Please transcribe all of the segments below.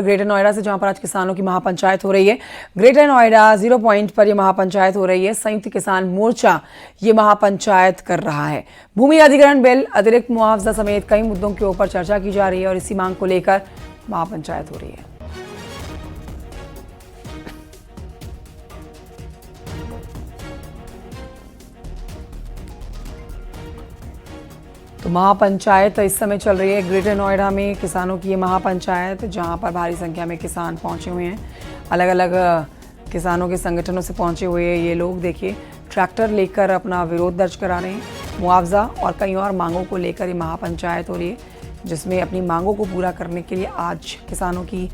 Greater Noida से, जहां पर आज किसानों की महापंचायत हो रही है। ग्रेटर नोएडा 0 पॉइंट पर यह महापंचायत हो रही है। संयुक्त किसान मोर्चा ये महापंचायत कर रहा है। भूमि अधिग्रहण बिल, अतिरिक्त मुआवजा समेत कई मुद्दों के ऊपर चर्चा की जा रही है और इसी मांग को लेकर महापंचायत हो रही है। तो महापंचायत इस समय चल रही है ग्रेटर नोएडा में, किसानों की ये महापंचायत, जहां पर भारी संख्या में किसान पहुंचे हुए हैं। अलग अलग किसानों के संगठनों से पहुंचे हुए ये लोग, देखिए, ट्रैक्टर लेकर अपना विरोध दर्ज करा रहे हैं। मुआवजा और कई और मांगों को लेकर ये महापंचायत हो रही है, जिसमें अपनी मांगों को पूरा करने के लिए आज किसानों की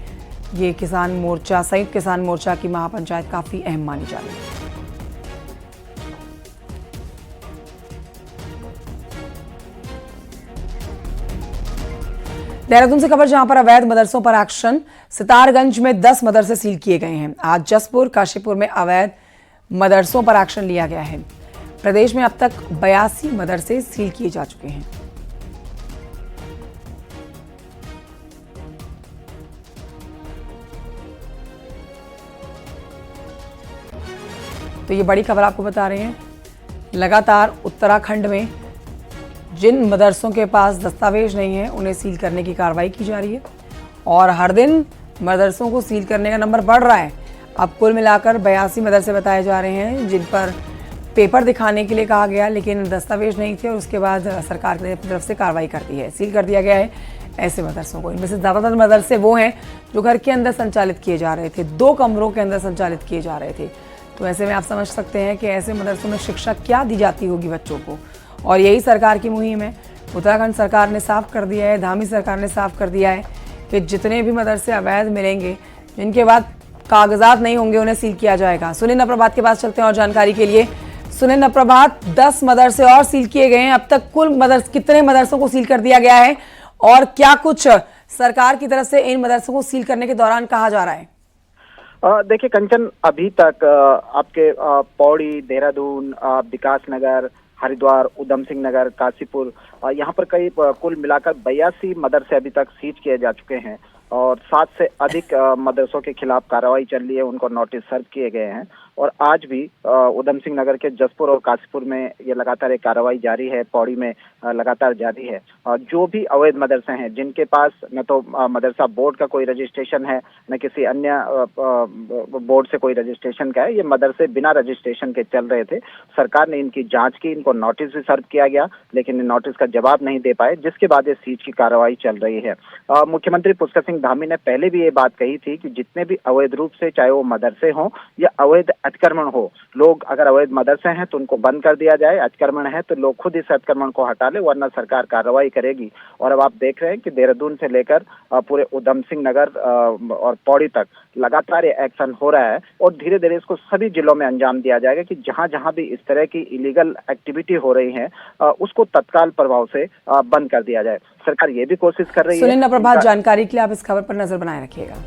ये किसान मोर्चा, संयुक्त किसान मोर्चा की महापंचायत काफ़ी अहम मानी जा रही है। देहरादून से खबर, जहां पर अवैध मदरसों पर एक्शन। सितारगंज में 10 मदरसे सील किए गए हैं। आज जसपुर, काशीपुर में अवैध मदरसों पर एक्शन लिया गया है। प्रदेश में अब तक 82 मदरसे सील किए जा चुके हैं। तो ये बड़ी खबर आपको बता रहे हैं। लगातार उत्तराखंड में जिन मदरसों के पास दस्तावेज नहीं है, उन्हें सील करने की कार्रवाई की जा रही है और हर दिन मदरसों को सील करने का नंबर बढ़ रहा है। अब कुल मिलाकर 82 मदरसे बताए जा रहे हैं, जिन पर पेपर दिखाने के लिए कहा गया, लेकिन दस्तावेज नहीं थे और उसके बाद सरकार की तरफ से कार्रवाई कर दी है, सील कर दिया गया है ऐसे मदरसों को। इनमें से ज़्यादातर मदरसे वो हैं जो घर के अंदर संचालित किए जा रहे थे, 2 कमरों के अंदर संचालित किए जा रहे थे। तो ऐसे में आप समझ सकते हैं कि ऐसे मदरसों में शिक्षा क्या दी जाती होगी बच्चों को, और यही सरकार की मुहिम है। उत्तराखंड सरकार ने साफ कर दिया है, धामी सरकार ने साफ कर दिया है कि जितने भी मदरसे अवैध मिलेंगे, जिनके बाद कागजात नहीं होंगे, उन्हें सील किया जाएगा। सुनील नप्रभात के पास चलते हैं और जानकारी के लिए। सुनील नप्रभात, 10 मदरसे और सील किए गए हैं। अब तक कुल कितने मदरसों को सील कर दिया गया है और क्या कुछ सरकार की तरफ से इन मदरसों को सील करने के दौरान कहा जा रहा है? देखिए कंचन, अभी तक आपके पौड़ी, देहरादून, विकास नगर, हरिद्वार, उधम सिंह नगर, काशीपुर, यहाँ पर कई कुल मिलाकर 82 मदरसे अभी तक सीज किए जा चुके हैं और 7 से अधिक मदरसों के खिलाफ कार्रवाई चल रही है, उनको नोटिस सर्व किए गए हैं। और आज भी उधम सिंह नगर के जसपुर और काशीपुर में ये लगातार एक कार्रवाई जारी है, पौड़ी में लगातार जारी है। जो भी अवैध मदरसे हैं, जिनके पास न तो मदरसा बोर्ड का कोई रजिस्ट्रेशन है, न किसी अन्य बोर्ड से कोई रजिस्ट्रेशन का है, ये मदरसे बिना रजिस्ट्रेशन के चल रहे थे। सरकार ने इनकी जांच की, इनको नोटिस भी सर्व किया गया, लेकिन नोटिस का जवाब नहीं दे पाए, जिसके बाद ये सीज की कार्रवाई चल रही है। मुख्यमंत्री पुष्कर सिंह धामी ने पहले भी ये बात कही थी कि जितने भी अवैध रूप से, चाहे वो मदरसे हों या अवैध अतिक्रमण हो, लोग अगर अवैध मदरसे हैं तो उनको बंद कर दिया जाए, अतिक्रमण है तो लोग खुद इस अतिक्रमण को हटा ले, वरना सरकार कार्रवाई करेगी। और अब आप देख रहे हैं कि देहरादून से लेकर पूरे उधम सिंह नगर और पौड़ी तक लगातार ये एक्शन हो रहा है और धीरे धीरे इसको सभी जिलों में अंजाम दिया जाएगा कि जहां जहां भी इस तरह की इलीगल एक्टिविटी हो रही है, उसको तत्काल प्रभाव से बंद कर दिया जाए। सरकार ये भी कोशिश कर रही है। सुनील नप्रभात, जानकारी के लिए आप इस खबर पर नजर बनाए रखिएगा।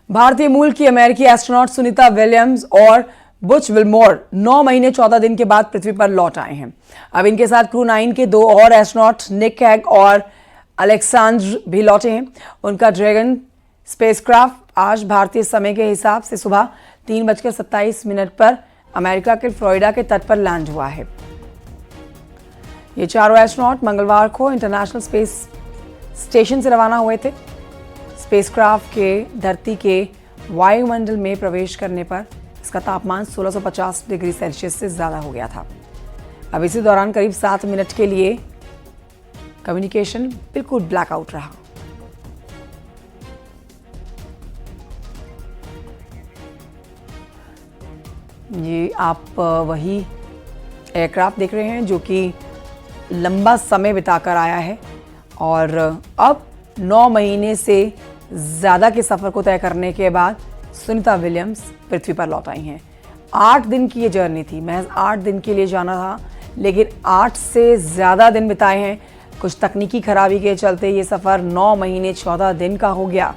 भारतीय मूल की अमेरिकी एस्ट्रोनॉट सुनीता विलियम्स और बुच विल्मोर 9 महीने 14 दिन के बाद पृथ्वी पर लौट आए हैं। अब इनके साथ क्रू 9 के 2 और एस्ट्रोनॉट निक हैग और अलेक्सांड्र भी लौटे हैं। उनका ड्रैगन स्पेसक्राफ्ट आज भारतीय समय के हिसाब से सुबह 3:27 पर अमेरिका के फ्लोरिडा के तट पर लैंड हुआ है। ये चारों एस्ट्रोनॉट मंगलवार को इंटरनेशनल स्पेस स्टेशन से रवाना हुए थे। स्पेसक्राफ्ट के धरती के वायुमंडल में प्रवेश करने पर इसका तापमान 1650 डिग्री सेल्सियस से ज़्यादा हो गया था। अब इसी दौरान करीब 7 मिनट के लिए कम्युनिकेशन बिल्कुल ब्लैकआउट रहा। ये आप वही एयरक्राफ्ट देख रहे हैं जो कि लंबा समय बिताकर आया है और अब 9 महीने से ज़्यादा के सफ़र को तय करने के बाद सुनीता विलियम्स पृथ्वी पर लौट आई हैं। 8 दिन की ये जर्नी थी, महज 8 दिन के लिए जाना था, लेकिन 8 से ज़्यादा दिन बिताए हैं। कुछ तकनीकी खराबी के चलते ये सफ़र 9 महीने 14 दिन का हो गया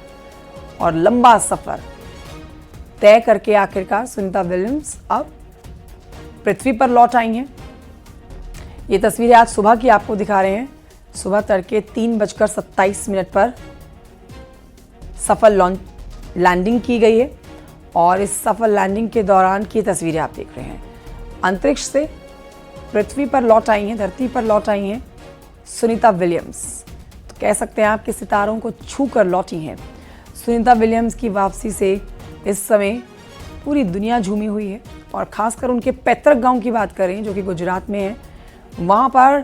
और लंबा सफ़र तय करके आखिरकार सुनीता विलियम्स अब पृथ्वी पर लौट आई हैं। ये तस्वीरें आज सुबह की आपको दिखा रहे हैं। सुबह तड़के 3:27 पर सफल लैंडिंग की गई है और इस सफल लैंडिंग के दौरान की तस्वीरें आप देख रहे हैं। अंतरिक्ष से पृथ्वी पर लौट आई हैं, धरती पर लौट आई हैं सुनीता विलियम्स। तो कह सकते हैं आप कि सितारों को छू कर लौटी हैं। सुनीता विलियम्स की वापसी से इस समय पूरी दुनिया झूमी हुई है और ख़ासकर उनके पैतृक गांव की बात करें जो कि गुजरात में है, वहाँ पर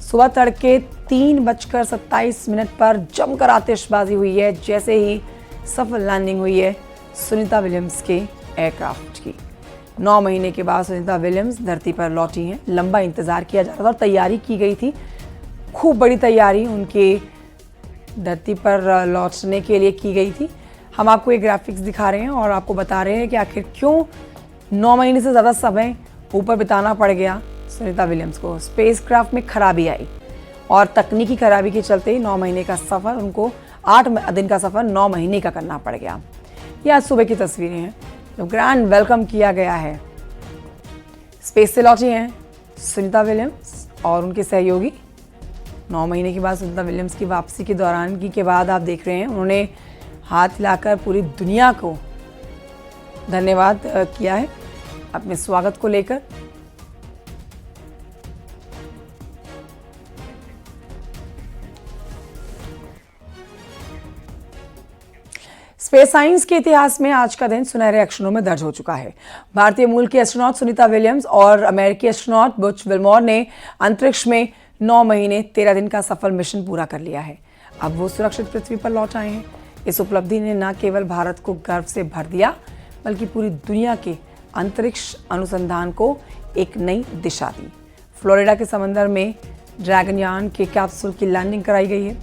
सुबह तड़के 3:27 पर जमकर आतिशबाजी हुई है जैसे ही सफल लैंडिंग हुई है सुनीता विलियम्स के एयरक्राफ्ट की। 9 महीने के बाद सुनीता विलियम्स धरती पर लौटी हैं। लंबा इंतज़ार किया जा रहा था और तैयारी की गई थी, खूब बड़ी तैयारी उनके धरती पर लौटने के लिए की गई थी। हम आपको ये ग्राफिक्स दिखा रहे हैं और आपको बता रहे हैं कि आखिर क्यों 9 महीने से ज़्यादा समय ऊपर बिताना पड़ गया सुनीता विलियम्स को। स्पेसक्राफ्ट में खराबी आई और तकनीकी खराबी के चलते 9 महीने का सफ़र उनको 8 दिन का सफ़र 9 महीने का करना पड़ गया। ये आज सुबह की तस्वीरें हैं जब ग्रैंड वेलकम किया गया है। स्पेस से लौटी हैं सुनीता विलियम्स और उनके सहयोगी। 9 महीने के बाद सुनीता विलियम्स की वापसी के दौरान के बाद आप देख रहे हैं उन्होंने हाथ हिलाकर पूरी दुनिया को धन्यवाद किया है अपने स्वागत को लेकर। स्पेस साइंस के इतिहास में आज का दिन सुनहरे अक्षरों में दर्ज हो चुका है। भारतीय मूल की एस्ट्रोनॉट सुनीता विलियम्स और अमेरिकी एस्ट्रोनॉट बुच विल्मोर ने अंतरिक्ष में 9 महीने 13 दिन का सफल मिशन पूरा कर लिया है। अब वो सुरक्षित पृथ्वी पर लौट आए हैं। इस उपलब्धि ने न केवल भारत को गर्व से भर दिया बल्कि पूरी दुनिया के अंतरिक्ष अनुसंधान को एक नई दिशा दी। फ्लोरिडा के समंदर में ड्रैगन यान के कैप्सूल की लैंडिंग कराई गई है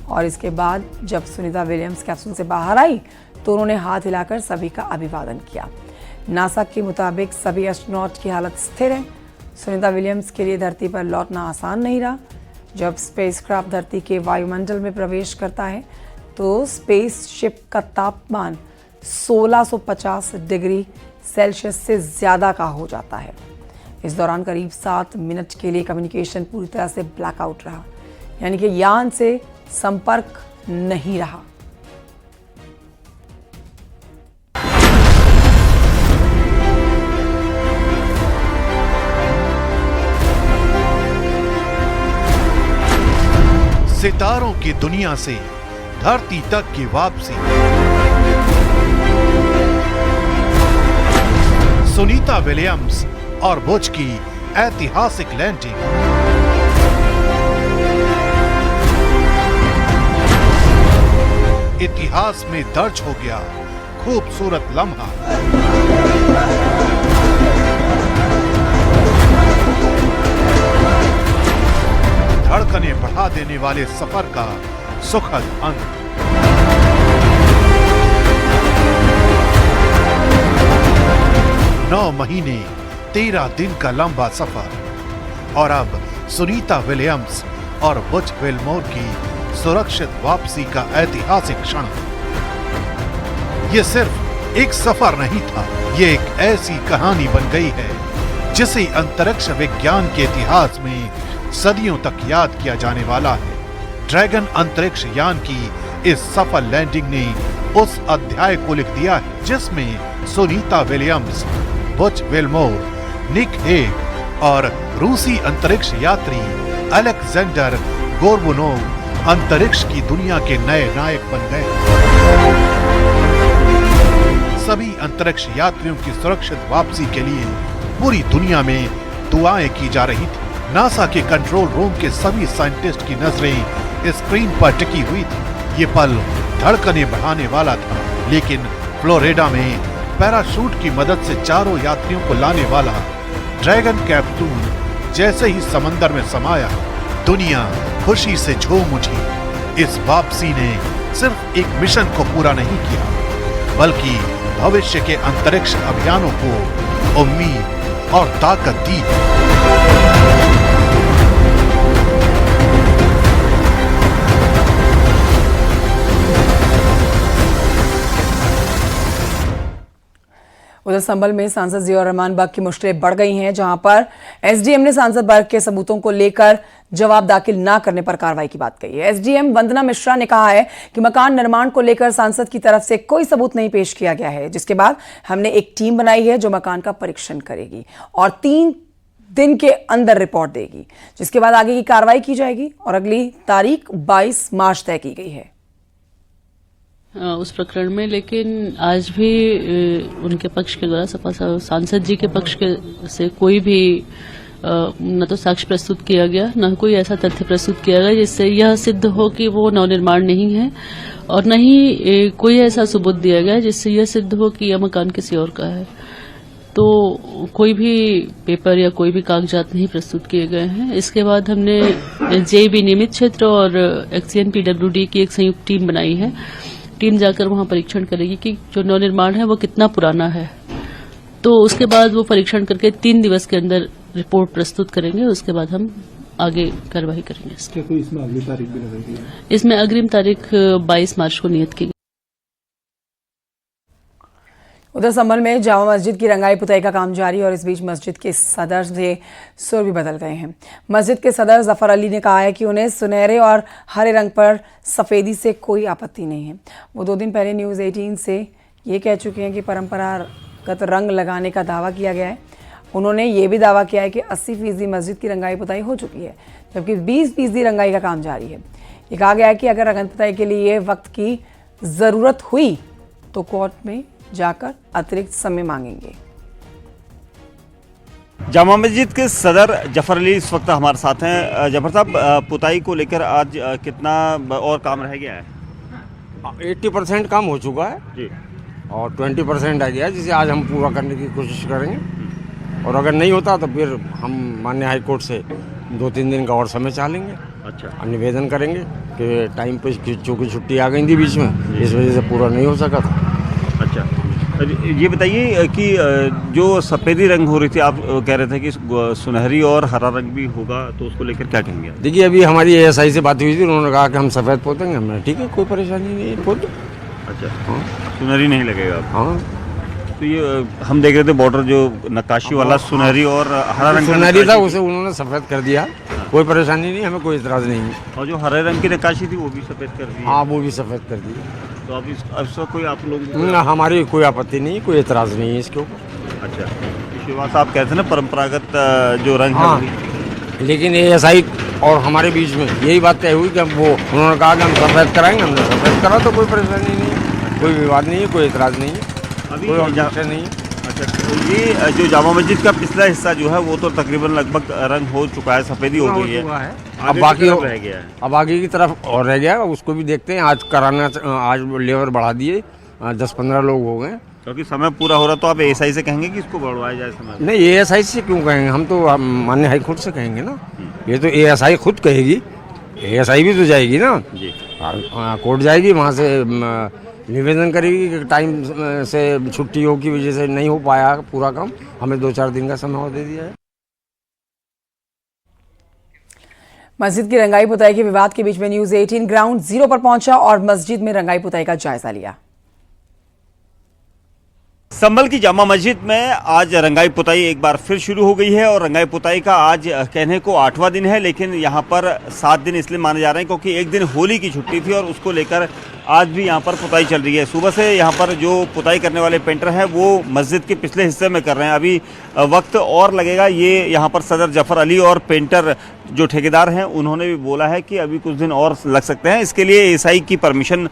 और इसके बाद जब सुनीता विलियम्स कैप्सूल से बाहर आई तो उन्होंने हाथ हिलाकर सभी का अभिवादन किया। नासा के मुताबिक सभी एस्ट्रोनॉट की हालत स्थिर है। सुनीता विलियम्स के लिए धरती पर लौटना आसान नहीं रहा। जब स्पेसक्राफ्ट धरती के वायुमंडल में प्रवेश करता है तो स्पेसशिप का तापमान 1650 डिग्री सेल्सियस से ज़्यादा का हो जाता है। इस दौरान करीब 7 मिनट के लिए कम्युनिकेशन पूरी तरह से ब्लैकआउट रहा, यानी कि यान से संपर्क नहीं रहा। सितारों की दुनिया से धरती तक की वापसी। सुनीता विलियम्स और बुच की ऐतिहासिक लैंडिंग। इतिहास में दर्ज हो गया खूबसूरत लम्हा। धड़कनें बढ़ा देने वाले सफर का सुखद अंत। नौ महीने 13 दिन का लंबा सफर और अब सुनीता विलियम्स और बुच विल्मोर की सुरक्षित वापसी का ऐतिहासिक क्षण। ये सिर्फ एक सफर नहीं था, ये एक ऐसी कहानी बन गई है जिसे अंतरिक्ष विज्ञान के इतिहास में सदियों तक याद किया जाने वाला है। ड्रैगन अंतरिक्ष यान की इस सफल लैंडिंग ने उस अध्याय को लिख दिया है जिसमें Sunita Williams, Butch Wilmore, Nick Hague और रूसी अंतरिक्ष यात्री अलेक्जेंडर गोर्बुनोव अंतरिक्ष की दुनिया के नए नायक बन गए। सभी अंतरिक्ष यात्रियों की सुरक्षित वापसी के लिए पूरी दुनिया में दुआएं की जा रही थी। नासा के कंट्रोल रूम के सभी साइंटिस्ट की नजरें स्क्रीन पर टिकी हुई थी। ये पल धड़कनें बढ़ाने वाला था, लेकिन फ्लोरिडा में पैराशूट की मदद से चारों यात्रियों को लाने वाला ड्रैगन कैप्सूल जैसे ही समंदर में समाया, दुनिया खुशी से झूम उठी। इस वापसी ने सिर्फ एक मिशन को पूरा नहीं किया, बल्कि भविष्य के अंतरिक्ष अभियानों को उम्मीद और ताकत दी। उधर संभल में सांसद जियाउर रहमान बग की मुश्किलें बढ़ गई हैं, जहां पर एसडीएम ने सांसद बग के सबूतों को लेकर जवाब दाखिल न करने पर कार्रवाई की बात कही है। एसडीएम वंदना मिश्रा ने कहा है कि मकान निर्माण को लेकर सांसद की तरफ से कोई सबूत नहीं पेश किया गया है, जिसके बाद हमने एक टीम बनाई है जो मकान का परीक्षण करेगी और 3 दिन के अंदर रिपोर्ट देगी, जिसके बाद आगे की कार्रवाई की जाएगी और अगली तारीख 22 मार्च तय की गई है उस प्रकरण में। लेकिन आज भी उनके पक्ष के द्वारा सपा सांसद जी के पक्ष के से कोई भी न तो साक्ष्य प्रस्तुत किया गया, न कोई ऐसा तथ्य प्रस्तुत किया गया जिससे यह सिद्ध हो कि वो नवनिर्माण नहीं है, और न ही कोई ऐसा सबूत दिया गया जिससे यह सिद्ध हो कि यह मकान किसी और का है। तो कोई भी पेपर या कोई भी कागजात नहीं प्रस्तुत किए गए हैं। इसके बाद हमने जेबी नियमित क्षेत्र और एक्सीएन पीडब्ल्यूडी की एक संयुक्त टीम बनाई है। टीम जाकर वहां परीक्षण करेगी कि जो नवनिर्माण है वो कितना पुराना है। तो उसके बाद वो परीक्षण करके 3 दिवस के अंदर रिपोर्ट प्रस्तुत करेंगे। उसके बाद हम आगे कार्रवाई करेंगे। क्या कोई इसमें अगली तारीख भी लगाई गई है? इसमें अग्रिम तारीख 22 मार्च को नियत की गई। उधर संभल में जामा मस्जिद की रंगाई पुताई का काम जारी और इस बीच मस्जिद के सदर से सुर भी बदल गए हैं। मस्जिद के सदर जफर अली ने कहा है कि उन्हें सुनहरे और हरे रंग पर सफ़ेदी से कोई आपत्ति नहीं है। वो 2 दिन पहले न्यूज़ 18 से ये कह चुके हैं कि परंपरागत रंग लगाने का दावा किया गया है। उन्होंने ये भी दावा किया है कि 80% मस्जिद की रंगाई पुताई हो चुकी है, जबकि 20% रंगाई का काम जारी है। ये कहा गया है कि अगर रंगाई पुताई के लिए वक्त की ज़रूरत हुई तो कोर्ट में जाकर अतिरिक्त समय मांगेंगे। जामा मस्जिद के सदर जफर अली इस वक्त हमारे साथ हैं। जफर साहब, पुताई को लेकर आज कितना और काम रह गया है? 80% काम हो चुका है जी, और 20% रह गया है, जिसे आज हम पूरा करने की कोशिश करेंगे। और अगर नहीं होता तो फिर हम माननीय हाई कोर्ट से 2-3 दिन का और समय चाहेंगे। अच्छा, निवेदन करेंगे कि टाइम पे चूँकि छुट्टी आ गई थी बीच में, इस वजह से पूरा नहीं हो सका था। अच्छा, ये बताइए कि जो सफ़ेदी रंग हो रही थी, आप कह रहे थे कि सुनहरी और हरा रंग भी होगा, तो उसको लेकर क्या कहेंगे? देखिए, अभी हमारी एएसआई से बात हुई थी, उन्होंने कहा कि हम सफ़ेद पोतेंगे। हमने ठीक है, कोई परेशानी नहीं है, पोत। अच्छा, हाँ, सुनहरी नहीं लगेगा? हाँ, तो ये हम देख रहे थे बॉर्डर जो नक्काशी वाला सुनहरी और हरा रंग सुनहरी था, उसे उन्होंने सफ़ेद कर दिया। कोई परेशानी नहीं, हमें कोई इतराज़ नहीं है। और जो हरे रंग की नक्काशी थी वो भी सफ़ेद कर दी? हाँ, वो भी सफ़ेद कर दी। तो अब इसका कोई आप लोग? हमारी कोई आपत्ति नहीं, कोई एतराज़ नहीं है इसके ऊपर। अच्छा, शिवास आप कहते हैं ना परंपरागत जो रंग हाँ, है, लेकिन एएसआई और हमारे बीच में यही बात तय हुई कि हम उन्होंने कहा कि हम सफ़ेद कराएंगे, हमने सफ़ेद करा, तो कोई परेशानी नहीं है, कोई विवाद नहीं है, कोई एतराज़ नहीं है, कोई ऑब्जेक्शन नहीं है। अच्छा, तो ये जो जामा मस्जिद का पिछला हिस्सा जो है वो तो तकरीबन लगभग रंग हो चुका है, सफ़ेदी हो गई है, अब बाकी रह गया है। अब आगे की तरफ और रह गया, उसको भी देखते हैं। आज कराना, आज लेबर बढ़ा दिए, 10-15 लोग हो गए, क्योंकि समय पूरा हो रहा। तो आप एएसआई से कहेंगे कि इसको बढ़वाया जाए समय? नहीं, एएसआई से क्यों कहेंगे, हम तो माननीय हाई कोर्ट से कहेंगे ना। ये तो एएसआई खुद कहेगी, एएसआई भी तो जाएगी ना जी, कोर्ट जाएगी, वहाँ से निवेदन करेगी कि टाइम से छुट्टियों की वजह से नहीं हो पाया पूरा काम, हमें 2-4 दिन का समय और दे दिया है। मस्जिद की रंगाई पुताई के विवाद के बीच में न्यूज़ 18 ग्राउंड जीरो पर पहुंचा और मस्जिद में रंगाई पुताई का जायजा लिया। संभल की जामा मस्जिद में आज रंगाई पुताई एक बार फिर शुरू हो गई है और रंगाई पुताई का आज कहने को 8वां दिन है, लेकिन यहाँ पर 7 दिन इसलिए माने जा रहे हैं क्योंकि एक दिन होली की छुट्टी थी और उसको लेकर आज भी यहाँ पर पुताई चल रही है। सुबह से यहाँ पर जो पुताई करने वाले पेंटर हैं वो मस्जिद के पिछले हिस्से में कर रहे हैं। अभी वक्त और लगेगा। ये यहाँ पर सदर जफर अली और पेंटर जो ठेकेदार हैं उन्होंने भी बोला है कि अभी कुछ दिन और लग सकते हैं। इसके लिए एएसआई की परमिशन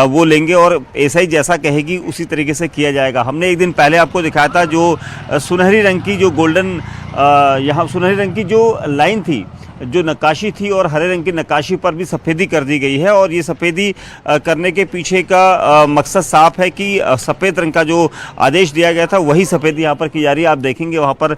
वो लेंगे और एएसआई जैसा कहेगी उसी तरीके से किया जाएगा। हमने एक दिन पहले आपको दिखाया था जो सुनहरी रंग की जो गोल्डन यहाँ सुनहरी रंग की जो लाइन थी जो नक्काशी थी और हरे रंग की नक्काशी पर भी सफ़ेदी कर दी गई है। और ये सफ़ेदी करने के पीछे का मकसद साफ है कि सफ़ेद रंग का जो आदेश दिया गया था वही सफ़ेदी यहाँ पर की जा रही है। आप देखेंगे वहाँ पर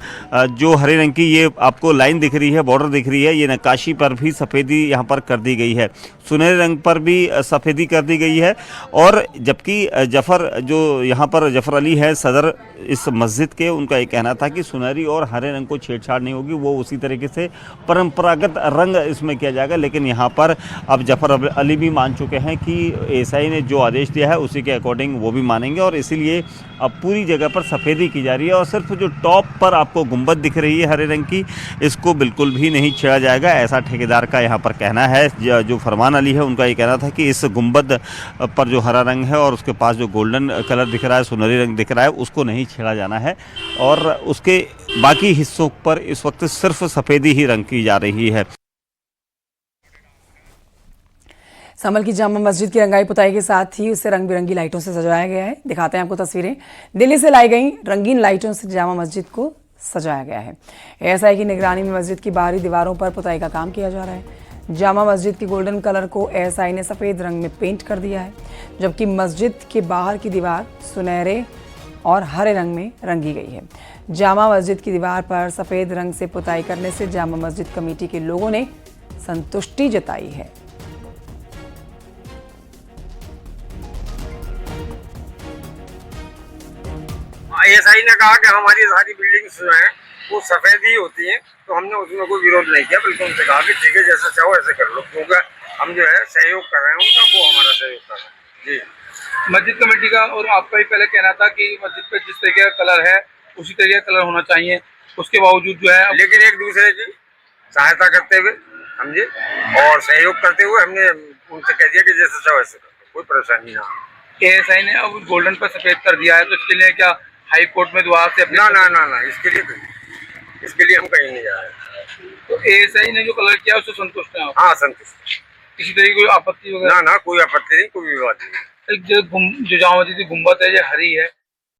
जो हरे रंग की ये आपको लाइन दिख रही है, बॉर्डर दिख रही है, ये नक्काशी पर भी सफ़ेदी यहाँ पर कर दी गई है। सुनहरे रंग पर भी सफ़ेदी कर दी गई है। और जबकि जफ़र जो यहाँ पर जफ़र अली है सदर इस मस्जिद के, उनका ये कहना था कि सुनहरी और हरे रंग को छेड़छाड़ नहीं होगी, वो उसी तरीके से परंपरागत रंग इसमें किया जाएगा। लेकिन यहाँ पर अब जफ़र अली भी मान चुके हैं कि एएसआई ने जो आदेश दिया है उसी के अकॉर्डिंग वो भी मानेंगे और इसीलिए अब पूरी जगह पर सफ़ेदी की जा रही है। और सिर्फ जो टॉप पर आपको गुंबद दिख रही है हरे रंग की, इसको बिल्कुल भी नहीं छेड़ा जाएगा, ऐसा ठेकेदार का यहाँ पर कहना है। जो फरमान अली है उनका ये कहना था कि इस गुंबद पर जो हरा रंग है और उसके पास जो गोल्डन कलर दिख रहा है, सुनहरी रंग दिख रहा है, उसको नहीं छेड़ा जाना है और उसके बाकी हिस्सों पर इस वक्त सिर्फ सफ़ेदी ही रंग की जा रही है। संभल की जामा मस्जिद की रंगाई पुताई के साथ ही उसे रंग बिरंगी लाइटों से सजाया गया है। दिखाते हैं आपको तस्वीरें। दिल्ली से लाई गई रंगीन लाइटों से जामा मस्जिद को सजाया गया है। एएसआई की निगरानी में मस्जिद की बाहरी दीवारों पर पुताई का काम किया जा रहा है। जामा मस्जिद की गोल्डन कलर को एएसआई ने सफ़ेद रंग में पेंट कर दिया है, जबकि मस्जिद के बाहर की दीवार सुनहरे और हरे रंग में रंगी गई है। जामा मस्जिद की दीवार पर सफ़ेद रंग से पुताई करने से जामा मस्जिद कमेटी के लोगों ने संतुष्टि जताई है। एएसआई ने कहा कि हमारी सारी बिल्डिंग्स जो हैं वो सफ़ेद ही होती हैं, तो हमने उसमें कोई विरोध नहीं किया, बल्कि उनसे कहा कि ठीक है जैसे चाहो ऐसे कर लो, क्योंकि हम जो है सहयोग कर रहे हैं उनका, वो हमारा सहयोग कर रहे हैं। जी मस्जिद कमेटी का और आपका ही पहले कहना था कि मस्जिद पे जिस तरीके का कलर है उसी तरीके का कलर होना चाहिए, उसके बावजूद जो है लेकिन एक दूसरे की सहायता करते हुए समझे और सहयोग करते हुए हमने उनसे कह दिया कि जैसे चाहो ऐसे कर लो, कोई परेशानी ना। एएसआई ने अब गोल्डन पर सफ़ेद कर दिया है, तो इसके लिए क्या हाई कोर्ट में दोबारा से ना इसके लिए हम कहीं नहीं जा रहे। तो एएसआई ने जो कलर किया उससे संतुष्ट हैं आप? हाँ संतुष्ट। किसी तरह की कोई आपत्ति वगैरह? ना कोई आपत्ति नहीं, कोई विवाद नहीं। जो जामा मस्जिद की गुंबद है ये हरी है,